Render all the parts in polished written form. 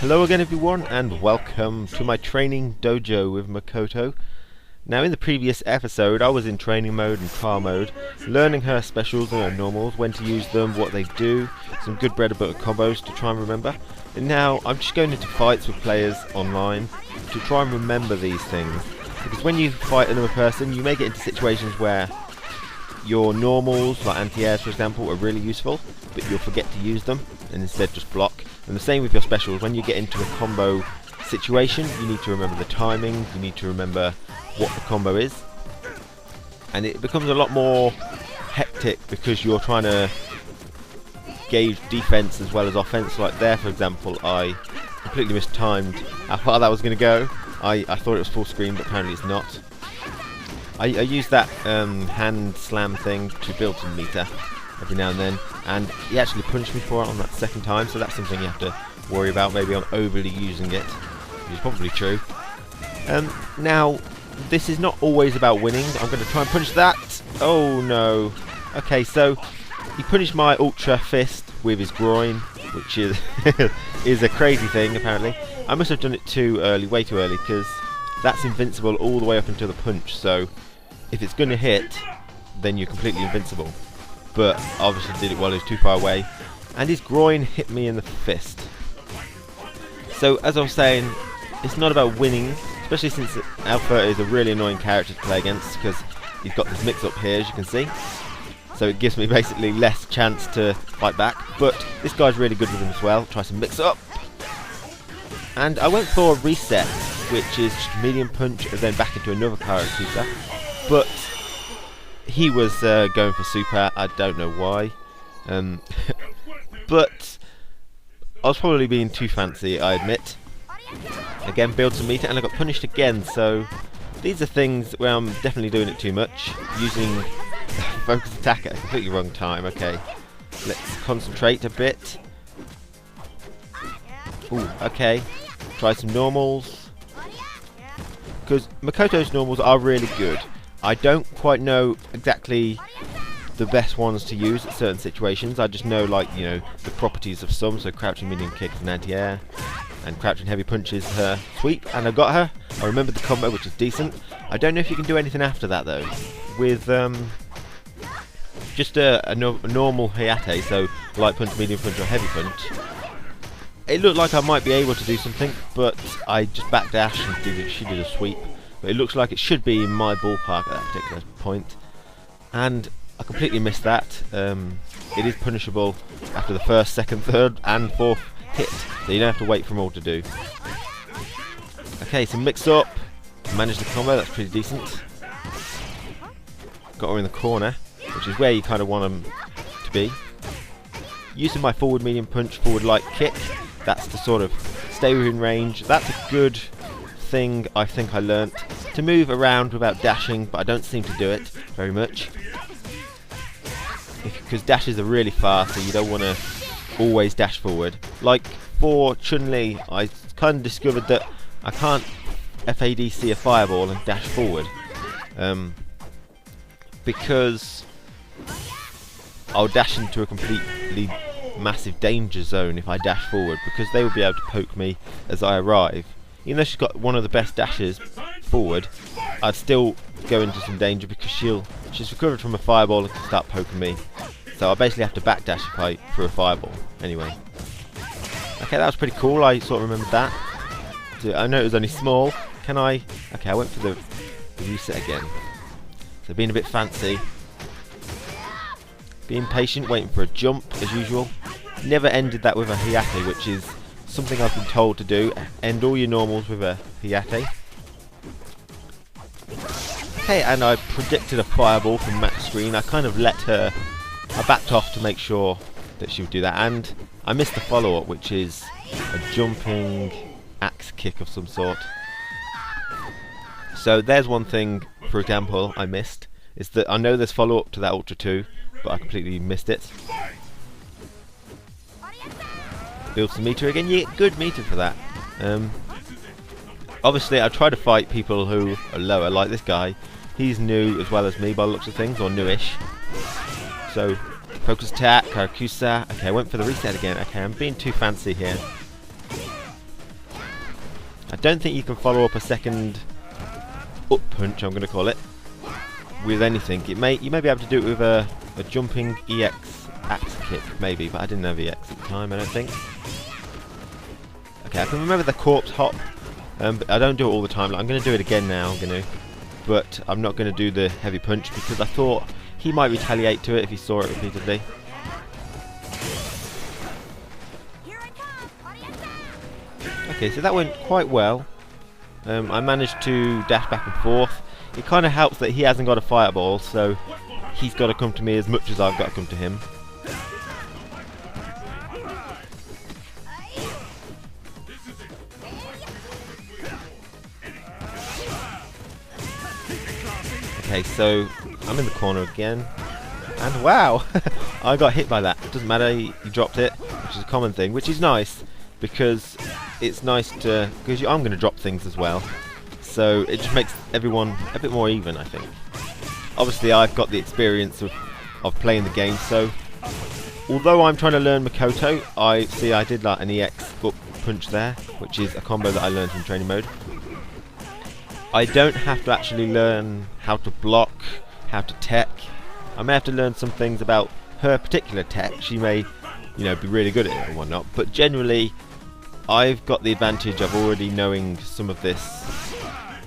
Hello again everyone, and welcome to my Training Dojo with Makoto. Now in the previous episode I was in training mode and car mode, learning her specials and her normals, when to use them, what they do, some good bread and butter combos to try and remember. And now I'm just going into fights with players online to try and remember these things. Because when you fight another person you may get into situations where your normals, like anti-airs for example, are really useful, but you'll forget to use them and instead just block. And the same with your specials. When you get into a combo situation, you need to remember the timing, you need to remember what the combo is, and it becomes a lot more hectic because you're trying to gauge defense as well as offense. Like there for example, I completely mistimed how far that was going to go. I thought it was full screen, but apparently it's not. I use that hand slam thing to build some meter every now and then, and he actually punished me for it on that second time, so that's something you have to worry about. Maybe I'm overly using it, which is probably true. Now, this is not always about winning. I'm going to try and punish that. Oh no. Okay, so he punished my ultra fist with his groin, which is is a crazy thing apparently. I must have done it too early, way too early, because that's invincible all the way up until the punch, so if it's going to hit, then you're completely invincible. But obviously did it while he was too far away, and his groin hit me in the fist. So as I was saying, it's not about winning, especially since Alpha is a really annoying character to play against, because he's got this mix up here as you can see, so it gives me basically less chance to fight back. But this guy's really good with him as well. Try some mix up, and I went for a reset, which is just medium punch and then back into another character, but he was going for super. I don't know why, but I was probably being too fancy, I admit. Again, build some meter, and I got punished again. So these are things where I'm definitely doing it too much, using focus attack at a completely wrong time. Okay, let's concentrate a bit. Ooh, okay, try some normals, because Makoto's normals are really good. I don't quite know exactly the best ones to use at certain situations. I just know, like, you know, the properties of some, so crouching medium kicks and anti-air, and crouching heavy punches her sweep, and I got her. I remembered the combo, which is decent. I don't know if you can do anything after that though. With just a normal Hayate, so light punch, medium punch or heavy punch, it looked like I might be able to do something, but I just backdash and she did a sweep. But it looks like it should be in my ballpark at that particular point, and I completely missed that. It is punishable after the first, second, third and fourth hit, so you don't have to wait for them all to do. Okay, so mix up, manage the combo, that's pretty decent. Got her in the corner, which is where you kind of want them to be. Using my forward medium punch, forward light kick, that's to sort of stay within range. That's a good thing I think I learnt, to move around without dashing, but I don't seem to do it very much, because dashes are really fast, so you don't want to always dash forward. Like for Chun-Li, I kind of discovered that I can't FADC a fireball and dash forward, because I'll dash into a completely massive danger zone if I dash forward, because they will be able to poke me as I arrive. Even though she's got one of the best dashes forward, I'd still go into some danger because she's recovered from a fireball and can start poking me. So I basically have to backdash if I threw a fireball. Anyway. Okay, that was pretty cool. I sort of remembered that. So I know it was only small. Can I... Okay, I went for the reset again. So being a bit fancy. Being patient, waiting for a jump as usual. Never ended that with a Hayate, which is something I've been told to do. End all your normals with a Hayate. Okay, and I predicted a fireball from Matt's screen. I kind of let her... I backed off to make sure that she would do that, and I missed the follow-up, which is a jumping axe kick of some sort. So there's one thing, for example, I missed, is that I know there's follow-up to that Ultra 2, but I completely missed it. Build some meter again. You get good meter for that. Obviously I try to fight people who are lower, like this guy. He's new as well as me by the looks of things, or newish. So focus attack, Karakusa. Okay, I went for the reset again. Okay, I'm being too fancy here. I don't think you can follow up a second up punch, I'm going to call it, with anything. You may be able to do it with a jumping EX axe kick, maybe, but I didn't have EX at the time, I don't think. Okay, I can remember the corpse hop, but I don't do it all the time. Like, I'm going to do it again now, but I'm not going to do the heavy punch because I thought he might retaliate to it if he saw it repeatedly. Okay, so that went quite well. I managed to dash back and forth. It kind of helps that he hasn't got a fireball, so he's got to come to me as much as I've got to come to him. Okay, so I'm in the corner again, and wow, I got hit by that. It doesn't matter, he dropped it, which is a common thing, which is nice, because it's nice to, because I'm going to drop things as well, so it just makes everyone a bit more even, I think. Obviously I've got the experience of playing the game, so although I'm trying to learn Makoto, I did like an EX up punch there, which is a combo that I learned in training mode. I don't have to actually learn how to block, how to tech. I may have to learn some things about her particular tech. She may, be really good at it and whatnot, but generally I've got the advantage of already knowing some of this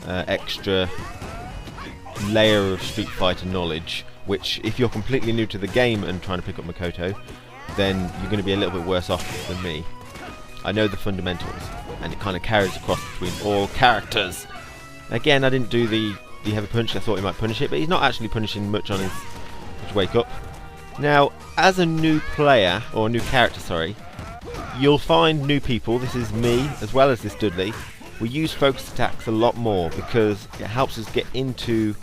extra layer of Street Fighter knowledge, which if you're completely new to the game and trying to pick up Makoto, then you're going to be a little bit worse off than me. I know the fundamentals, and it kind of carries across between all characters. Again, I didn't do the heavy punch. I thought he might punish it, but he's not actually punishing much on his wake up. Now, as a new player, or new character, sorry, you'll find new people. This is me, as well as this Dudley. We use focus attacks a lot more because it helps us get into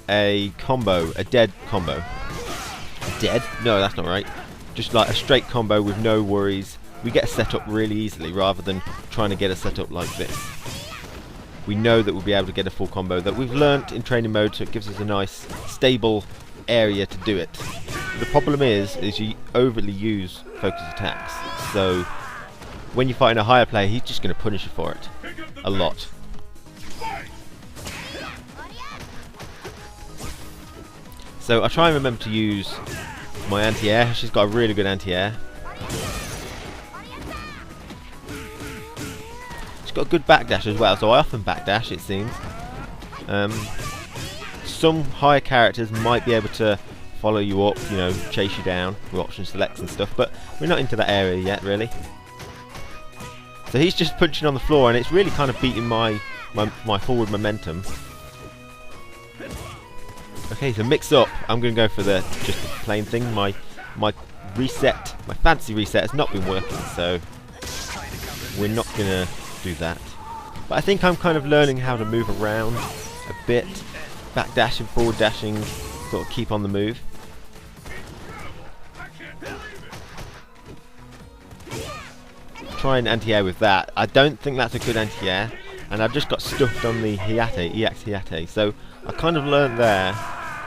a combo, a dead combo. Dead? No, that's not right. Just like a straight combo with no worries. We get a setup really easily rather than trying to get a setup like this. We know that we'll be able to get a full combo that we've learnt in training mode, so it gives us a nice, stable area to do it. The problem is you overly use focus attacks, so when you fight a higher player, he's just going to punish you for it. A lot. So I try and remember to use my anti-air. She's got a really good anti-air. Got a good backdash as well, so I often backdash, it seems. Some higher characters might be able to follow you up, chase you down with option selects and stuff, but we're not into that area yet, really. So he's just punching on the floor, and it's really kind of beating my forward momentum. Okay, so mix up. I'm going to go for just the plain thing. My reset, my fancy reset has not been working, so we're not going to do that. But I think I'm kind of learning how to move around a bit, back dashing, forward dashing, sort of keep on the move. Try an anti-air with that. I don't think that's a good anti-air, and I've just got stuffed on the Hiate, EX Hiate, so I kind of learned there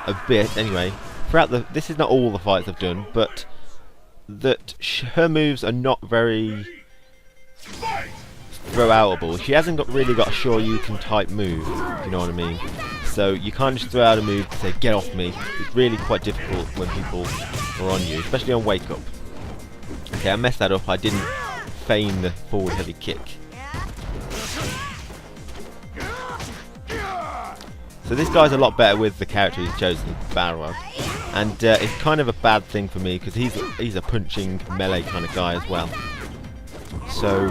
a bit anyway. Throughout this is not all the fights I've done, but that her moves are not very throw-outable. She hasn't really got a Shoryuken type move, if you know what I mean. So you can't just throw out a move to say, get off me. It's really quite difficult when people are on you, especially on wake up. Okay, I messed that up. I didn't feign the forward heavy kick. So this guy's a lot better with the character he's chosen, Balrog. And it's kind of a bad thing for me because he's a punching melee kind of guy as well. So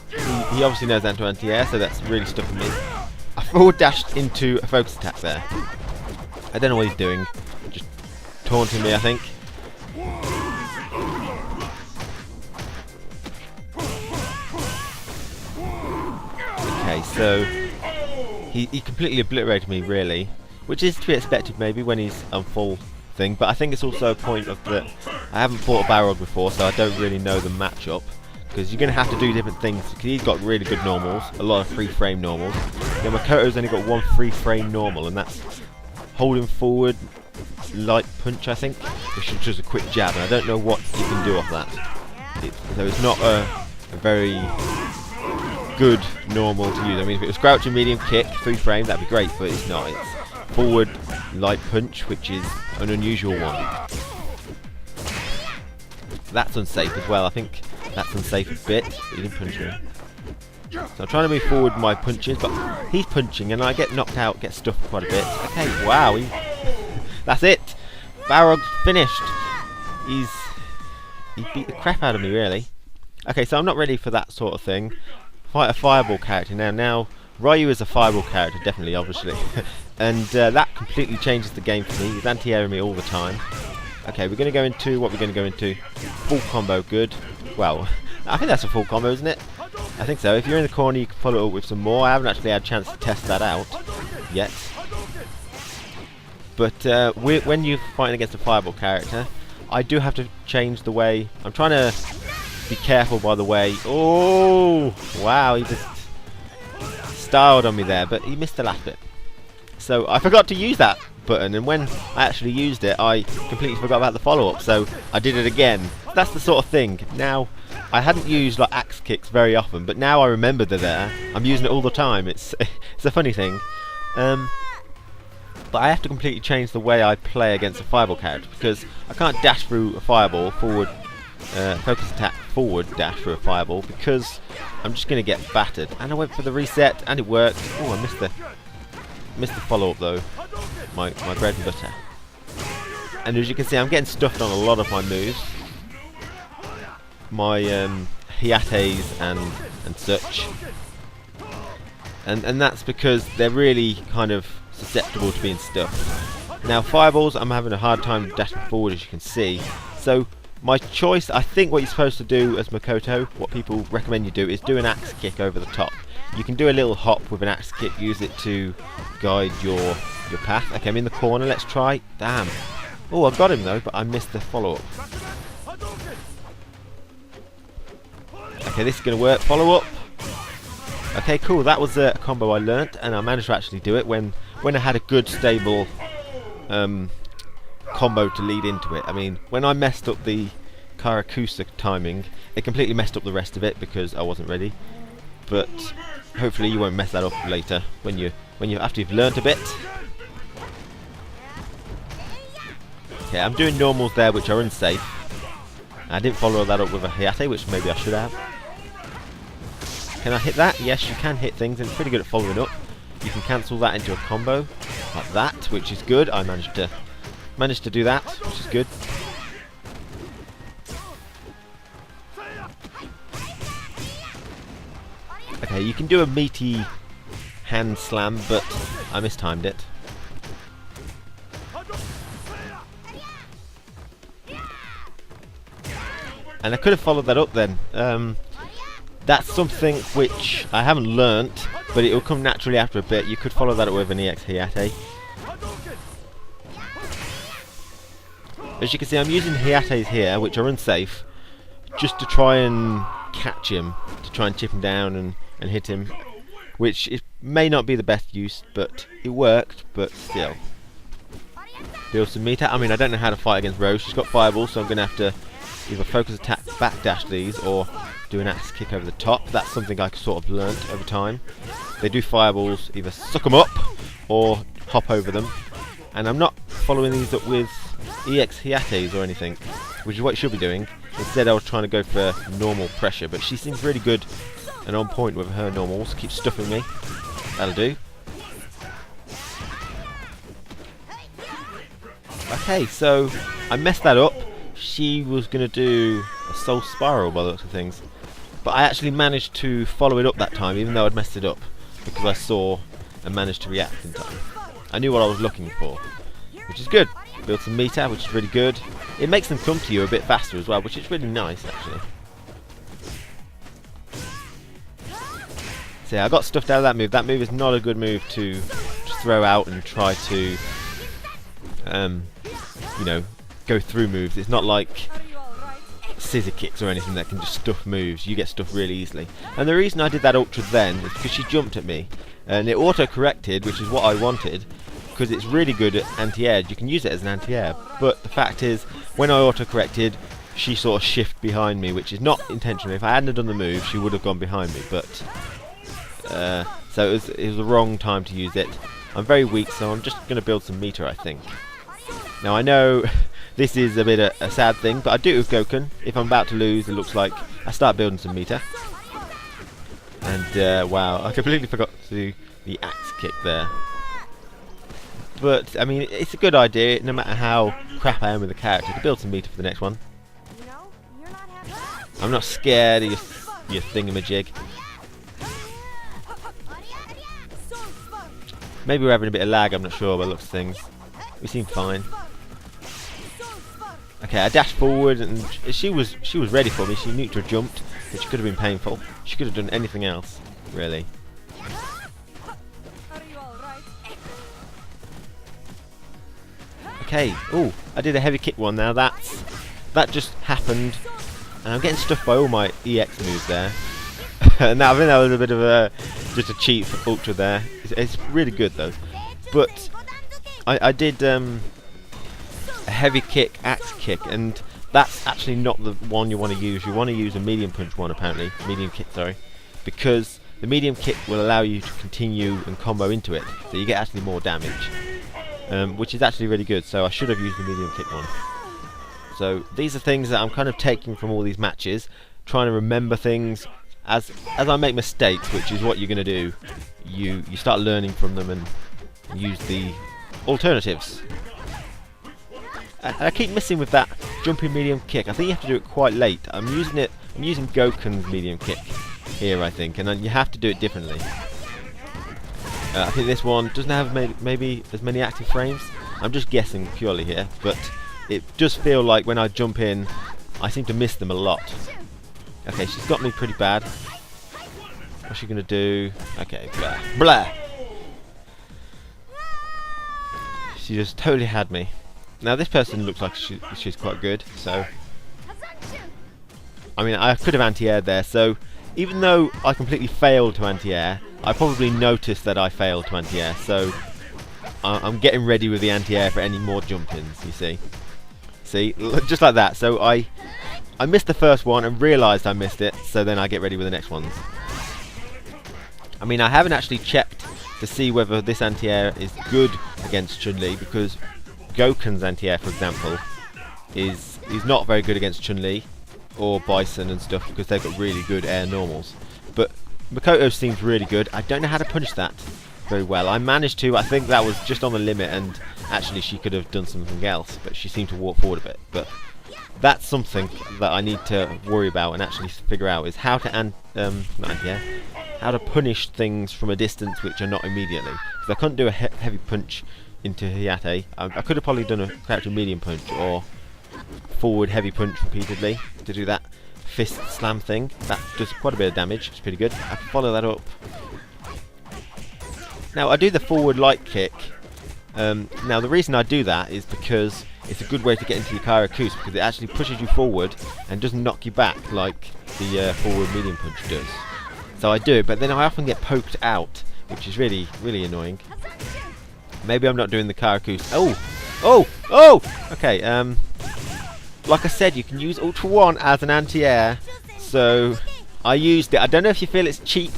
he obviously knows anti-air, so that's really stuck with me. I forward dashed into a focus attack there. I don't know what he's doing. Just taunting me, I think. Okay, so he completely obliterated me, really, which is to be expected maybe when he's on full thing. But I think it's also a point of that I haven't fought a Balrog before, so I don't really know the matchup. Because you're going to have to do different things, because he's got really good normals, a lot of free frame normals. Yeah, Makoto's only got one free frame normal, and that's holding forward, light punch, I think, which is just a quick jab, and I don't know what you can do off that. So it's not a very good normal to use. I mean, if it was crouching medium kick, 3 frame, that'd be great, but it's not. It's forward light punch, which is an unusual one. That's unsafe as well. I think that's unsafe a bit. He didn't punch me. So I'm trying to move forward my punches, but he's punching and I get knocked out, get stuffed quite a bit. Okay, wow. That's it. Balrog's finished. He beat the crap out of me, really. Okay, so I'm not ready for that sort of thing. Fight a fireball character now. Now, Ryu is a fireball character, definitely, obviously. And that completely changes the game for me. He's anti-airing me all the time. Okay, we're going to go into, what we're going to go into? Full combo, good. Well, I think that's a full combo, isn't it? I think so. If you're in the corner, you can follow it up with some more. I haven't actually had a chance to test that out yet. But when you're fighting against a fireball character, I do have to change the way. I'm trying to be careful by the way. Oh, wow, he just styled on me there, but he missed the last bit. So I forgot to use that button, and when I actually used it, I completely forgot about the follow-up, so I did it again. That's the sort of thing. Now, I hadn't used like axe kicks very often, but now I remember they're there. I'm using it all the time. It's a funny thing. But I have to completely change the way I play against a fireball character, because I can't dash through a fireball forward, focus attack forward dash through a fireball, because I'm just going to get battered. And I went for the reset, and it worked. Oh, I missed the follow-up though. My bread and butter. And as you can see, I'm getting stuffed on a lot of my moves. My hiates and such. And that's because they're really kind of susceptible to being stuffed. Now fireballs, I'm having a hard time dashing forward, as you can see. So my choice, I think what you're supposed to do as Makoto, what people recommend you do, is do an axe kick over the top. You can do a little hop with an axe kick, use it to guide your path. Okay, I'm in the corner, let's try. Damn. Oh, I got him though, but I missed the follow-up. Okay, this is going to work. Follow-up. Okay, cool. That was a combo I learnt, and I managed to actually do it when I had a good, stable combo to lead into it. I mean, when I messed up the Karakusa timing, it completely messed up the rest of it because I wasn't ready. But hopefully you won't mess that up later after you've learnt a bit. Okay, I'm doing normals there which are unsafe. I didn't follow that up with a Hayate, which maybe I should have. Can I hit that? Yes, you can hit things, and it's pretty good at following up. You can cancel that into a combo like that, which is good. I managed to do that, which is good. Okay, you can do a meaty hand slam, but I mistimed it. And I could have followed that up then. That's something which I haven't learnt, but it will come naturally after a bit. You could follow that up with an EX Hayate. As you can see, I'm using Hayates here, which are unsafe, just to try and catch him, to try and chip him down and hit him, which it may not be the best use, but it worked, but still. Build some meat out. I mean, I don't know how to fight against Rose. She's got fireballs, so I'm going to have to either focus attack, backdash these, or do an axe kick over the top. That's something I sort of learnt over time. They do fireballs, either suck them up or hop over them. And I'm not following these up with EX Hiates or anything, which is what you should be doing. Instead I was trying to go for normal pressure, but she seems really good and on point with her normals. Keep stuffing me. That'll do. Okay, so I messed that up. She was going to do a soul spiral by the looks of things, but I actually managed to follow it up that time, even though I'd messed it up, because I saw and managed to react in time. I knew what I was looking for, which is good. Build some meter, which is really good. It makes them come to you a bit faster as well, which is really nice actually. So yeah, I got stuffed out of that move. That move is not a good move to just throw out and try to you know, go through moves. It's not like scissor kicks or anything that can just stuff moves. You get stuffed really easily. And the reason I did that ultra then is because she jumped at me and it auto-corrected, which is what I wanted, because it's really good at anti-air. You can use it as an anti-air, but the fact is, when I auto-corrected, she sort of shifted behind me, which is not intentional. If I hadn't done the move, she would have gone behind me, but so it was the wrong time to use it. I'm very weak, so I'm just going to build some meter, I think. Now I know this is a bit a sad thing, but I do it with Goken. If I'm about to lose, it looks like I start building some meter. And wow, I completely forgot to do the axe kick there. But I mean, it's a good idea, no matter how crap I am with the character, to build some meter for the next one. I'm not scared of your thingamajig. Maybe we're having a bit of lag, I'm not sure by the looks of things. We seem fine. Okay, I dashed forward and she was ready for me. She neutral jumped, which could have been painful. She could have done anything else, really. Okay, ooh, I did a heavy kick one now. That just happened. And I'm getting stuffed by all my EX moves there. Now I think that was a bit of just a cheat for Ultra there. It's really good though. But I did a heavy kick, axe kick, and that's actually not the one you want to use. You want to use a medium punch one, apparently. Medium kick, sorry. Because the medium kick will allow you to continue and combo into it. So you get actually more damage. Which is actually really good, so I should have used the medium kick one. So these are things that I'm kind of taking from all these matches, trying to remember things as I make mistakes, which is what you're going to do. You start learning from them and use the alternatives. I keep missing with that jumping medium kick. I think you have to do it quite late. I'm using Goken's medium kick here, I think, and then you have to do it differently. I think this one doesn't have maybe as many active frames. I'm just guessing purely here, but it does feel like when I jump in, I seem to miss them a lot. Okay, she's got me pretty bad. What's she gonna do? Okay, blah. Blah! She just totally had me. Now this person looks like she's quite good, so... I mean, I could have anti-aired there, so even though I completely failed to anti-air, I probably noticed that I failed to anti-air, so I'm getting ready with the anti-air for any more jump-ins, you see. See, just like that. So I missed the first one and realised I missed it, so then I get ready with the next ones. I mean, I haven't actually checked to see whether this anti-air is good against Chun-Li, because Goken's anti-air, for example, is not very good against Chun-Li or Bison and stuff, because they've got really good air normals. But Makoto seems really good. I don't know how to punish that very well. I managed to. I think that was just on the limit, and actually she could have done something else, but she seemed to walk forward a bit. But that's something that I need to worry about and actually figure out, is how to how to punish things from a distance which are not immediately. Because I couldn't do a heavy punch into Hayate. I could have probably done a character medium punch or forward heavy punch repeatedly to do that fist slam thing. That does quite a bit of damage. It's pretty good. I can follow that up. Now I do the forward light kick. Now the reason I do that is because it's a good way to get into your Karakus, because it actually pushes you forward and doesn't knock you back like the forward medium punch does. So I do it, but then I often get poked out, which is really, really annoying. Maybe I'm not doing the Karakus. Oh! Okay, like I said, you can use Ultra 1 as an anti-air, so I used it. I don't know if you feel it's cheap,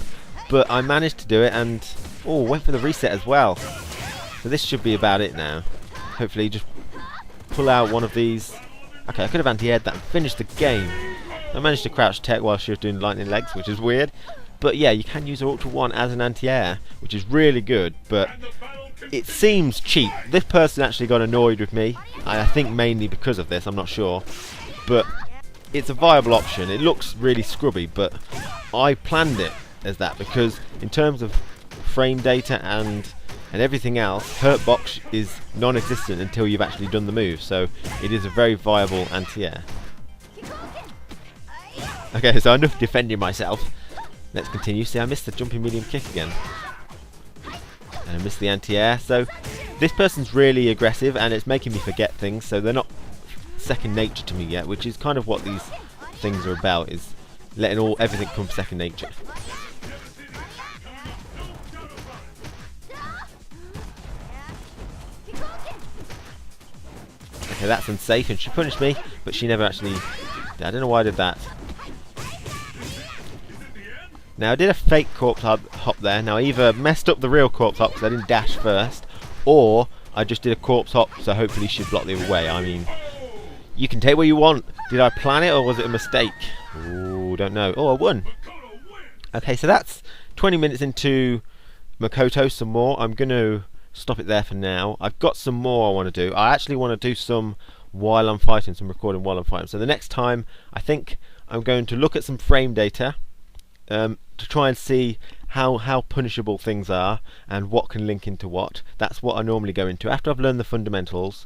but I managed to do it, and went for the reset as well. So this should be about it now. Hopefully just pull out one of these. Okay, I could have anti-aired that and finished the game. I managed to crouch tech while she was doing lightning legs, which is weird. But yeah, you can use Ultra 1 as an anti-air, which is really good, but it seems cheap. This person actually got annoyed with me. I think mainly because of this, I'm not sure. But it's a viable option. It looks really scrubby, but I planned it as that because in terms of frame data and everything else, hurt box is non-existent until you've actually done the move, so it is a very viable anti-air. Okay, so enough defending myself. Let's continue. See, I missed the jumping medium kick again. And I missed the anti-air. So this person's really aggressive and it's making me forget things, so they're not second nature to me yet, which is kind of what these things are about, is letting everything come second nature. Okay, that's unsafe, and she punished me, but she never actually... I don't know why I did that. Now I did a fake corpse hop there. Now I either messed up the real corpse hop because I didn't dash first, or I just did a corpse hop, so hopefully she'd block the other way. I mean, you can take what you want. Did I plan it or was it a mistake? Ooh, don't know. Oh, I won. Okay, so that's 20 minutes into Makoto. Some more. I'm going to stop it there for now. I've got some more I want to do. I actually want to do some while I'm fighting, some recording while I'm fighting. So the next time, I think I'm going to look at some frame data to try and see how punishable things are and what can link into what. That's what I normally go into. After I've learned the fundamentals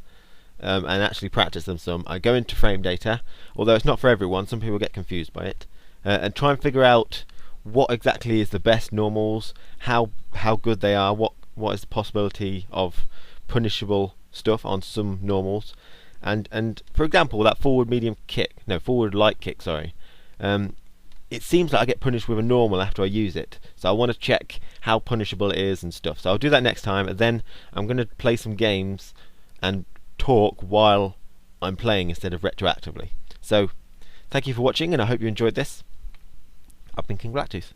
and actually practice them some, I go into frame data, although it's not for everyone. Some people get confused by it, and try and figure out what exactly is the best normals, how good they are, what is the possibility of punishable stuff on some normals, and for example that forward light kick, sorry, it seems like I get punished with a normal after I use it, so I want to check how punishable it is and stuff. So I'll do that next time, and then I'm going to play some games and talk while I'm playing instead of retroactively. So thank you for watching, and I hope you enjoyed this. I've been KingBlackToof.